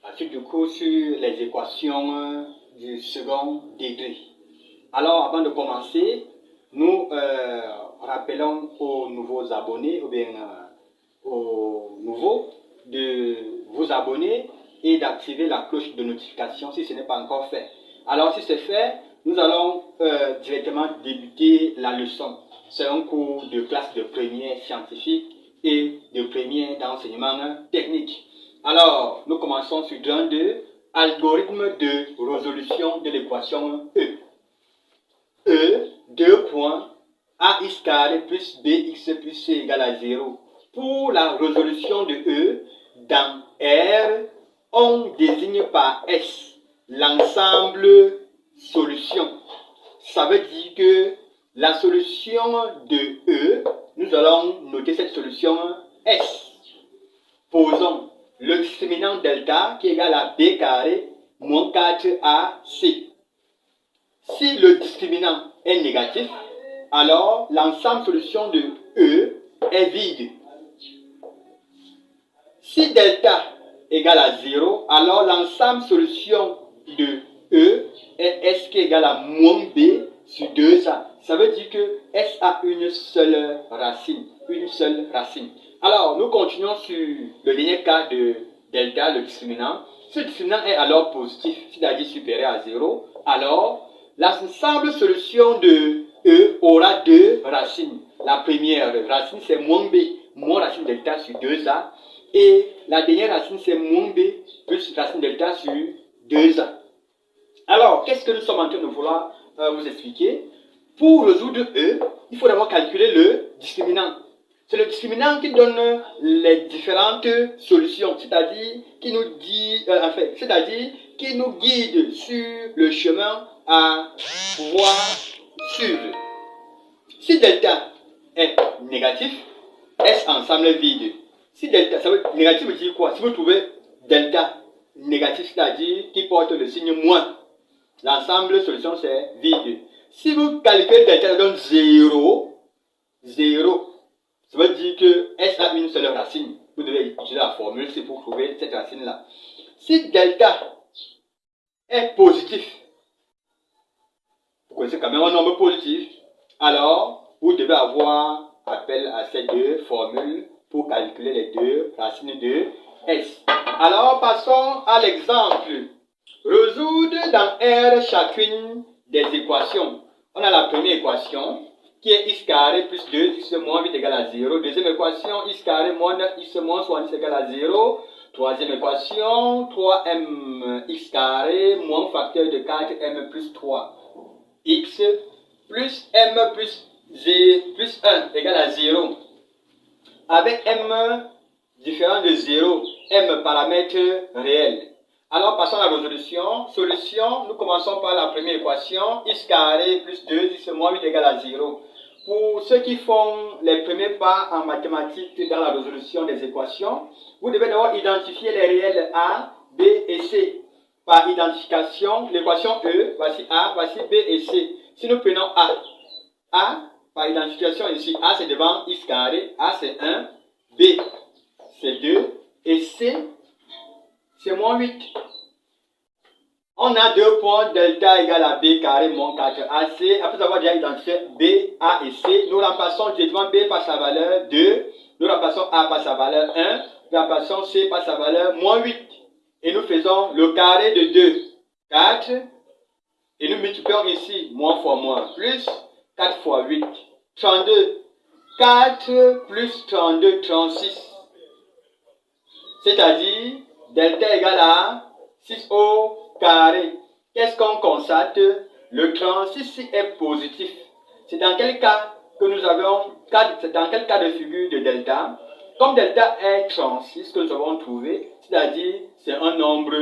Ensuite, du coup, sur les équations du second degré. Alors, avant de commencer, nous rappelons aux nouveaux abonnés, ou bien aux nouveaux, de vous abonner et d'activer la cloche de notification si ce n'est pas encore fait. Alors, si c'est fait, nous allons directement débuter la leçon. C'est un cours de classe de première scientifique et de première d'enseignement technique. Alors, nous commençons sur 2, algorithme de résolution de l'équation E. E, 2 points, ax carré plus bx plus c égale à 0. Pour la résolution de E, dans R, on désigne par S l'ensemble solution. Ça veut dire que la solution de E, nous allons noter cette solution S. Posons le discriminant delta qui est égal à b carré moins 4ac. Si le discriminant est négatif, alors l'ensemble solution de E est vide. Si delta égale à 0, alors l'ensemble solution de E est S qui est égal à moins B sur 2A. Ça veut dire que S a une seule racine. Alors, nous continuons sur le dernier cas de delta, le discriminant. Ce discriminant est alors positif, c'est-à-dire supérieur à 0. Alors, l'ensemble solution de E aura deux racines. La première racine, c'est moins B, moins racine delta sur 2A. Et la dernière racine, c'est moins B plus racine delta sur 2A. Alors, qu'est-ce que nous sommes en train de vouloir vous expliquer? Pour résoudre E, il faut d'abord calculer le discriminant. C'est le discriminant qui donne les différentes solutions, c'est-à-dire qui nous dit, qui nous guide sur le chemin à pouvoir suivre. Si delta est négatif, S ensemble vide. Si delta, ça veut négatif veut dire quoi? Si vous trouvez delta négatif, c'est-à-dire qui porte le signe moins, l'ensemble solution c'est vide. Si vous calculez delta, ça donne 0, ça veut dire que S a une seule racine. Vous devez utiliser la formule c'est pour trouver cette racine-là. Si delta est positif, vous connaissez quand même un nombre positif, alors vous devez avoir appel à ces deux formules pour calculer les deux racines de S. Alors passons à l'exemple. Résoudre dans R chacune des équations. On a la première équation qui est x carré plus 2x moins 8 égale à 0. Deuxième équation, x carré moins 9x moins 70 égale à 0. Troisième équation, 3mx carré moins facteur de 4m plus 3. X plus m plus 1 égale à 0. Avec m différent de 0, m paramètre réel. Alors, passons à la résolution. Solution, nous commençons par la première équation, x carré plus 2x moins 8 égale à 0. Pour ceux qui font les premiers pas en mathématiques dans la résolution des équations, vous devez d'abord identifier les réels A, B et C. Par identification, l'équation E, voici A, voici B et C. Si nous prenons A, par identification ici, A c'est devant x carré, A c'est 1, B c'est 2, et C c'est moins 8. On a deux points delta égale à B carré moins 4AC. Après avoir déjà identifié B, A et C, nous remplaçons directement B par sa valeur 2, nous remplaçons A par sa valeur 1, nous remplaçons C par sa valeur moins 8. Et nous faisons le carré de 2, 4, et nous multiplions ici, moins fois moins, plus 4 fois 8, 32. 4 plus 32, 36. C'est-à-dire, delta égale à 6 au carré. Qu'est-ce qu'on constate? Le 36 est positif. C'est dans quel cas que nous avons, c'est dans quel cas de figure de delta? Comme delta est 36 que nous avons trouvé, c'est-à-dire c'est un nombre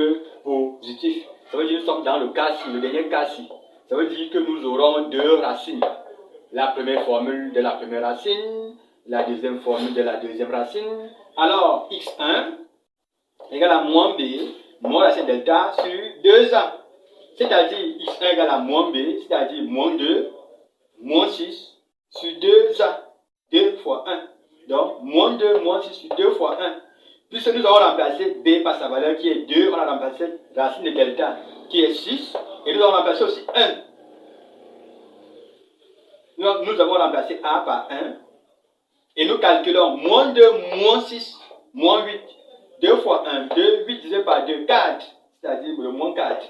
positif. Ça veut dire que nous sommes dans le cas-ci, le dernier cas-ci. Ça veut dire que nous aurons deux racines. La première formule de la première racine, la deuxième formule de la deuxième racine. Alors, x1 égale à moins b, moins racine delta sur 2a. C'est-à-dire x1 égale à moins b, c'est-à-dire moins 2, moins 6 sur 2a. 2 fois 1. Donc, moins 2, moins 6 sur 2 fois 1. Puisque nous avons remplacé b par sa valeur qui est 2, on a remplacé racine de delta qui est 6, et nous avons remplacé aussi 1. Nous avons remplacé a par 1, et nous calculons moins 2, moins 6, moins 8. 2 fois 1, 2, 8 divisé par 2, 4, c'est-à-dire le moins 4.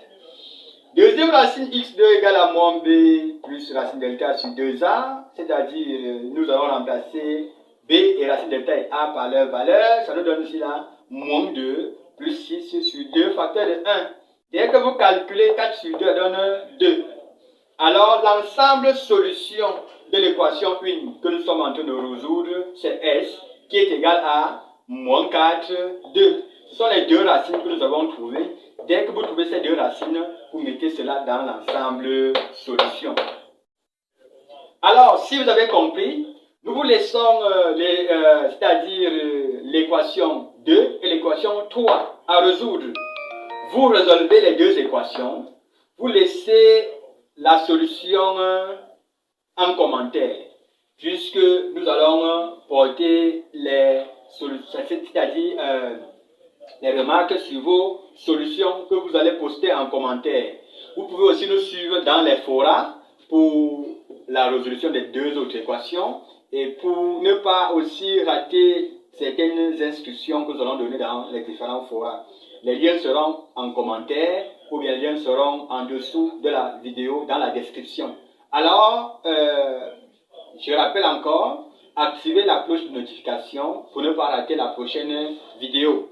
Deuxième racine x2 égale à moins b plus racine delta sur 2a, c'est-à-dire nous allons remplacer b et racine delta et a par leur valeur, ça nous donne ici là moins 2 plus 6 sur 2 facteur de 1. Dès que vous calculez 4 sur 2, ça donne 2. Alors l'ensemble solution de l'équation 1 que nous sommes en train de résoudre, c'est S qui est égal à moins 4, 2. Ce sont les deux racines que nous avons trouvées. Dès que vous trouvez ces deux racines, vous mettez cela dans l'ensemble solution. Alors, si vous avez compris, nous vous laissons c'est-à-dire l'équation 2 et l'équation 3 à résoudre. Vous résolvez les deux équations, vous laissez la solution en commentaire, puisque nous allons porter les solutions, c'est-à-dire les remarques sur vos solutions que vous allez poster en commentaire. Vous pouvez aussi nous suivre dans les forums pour la résolution des deux autres équations et pour ne pas aussi rater certaines instructions que nous allons donner dans les différents forums. Les liens seront en commentaire ou bien les liens seront en dessous de la vidéo dans la description. Alors, je rappelle encore, activez la cloche de notification pour ne pas rater la prochaine vidéo.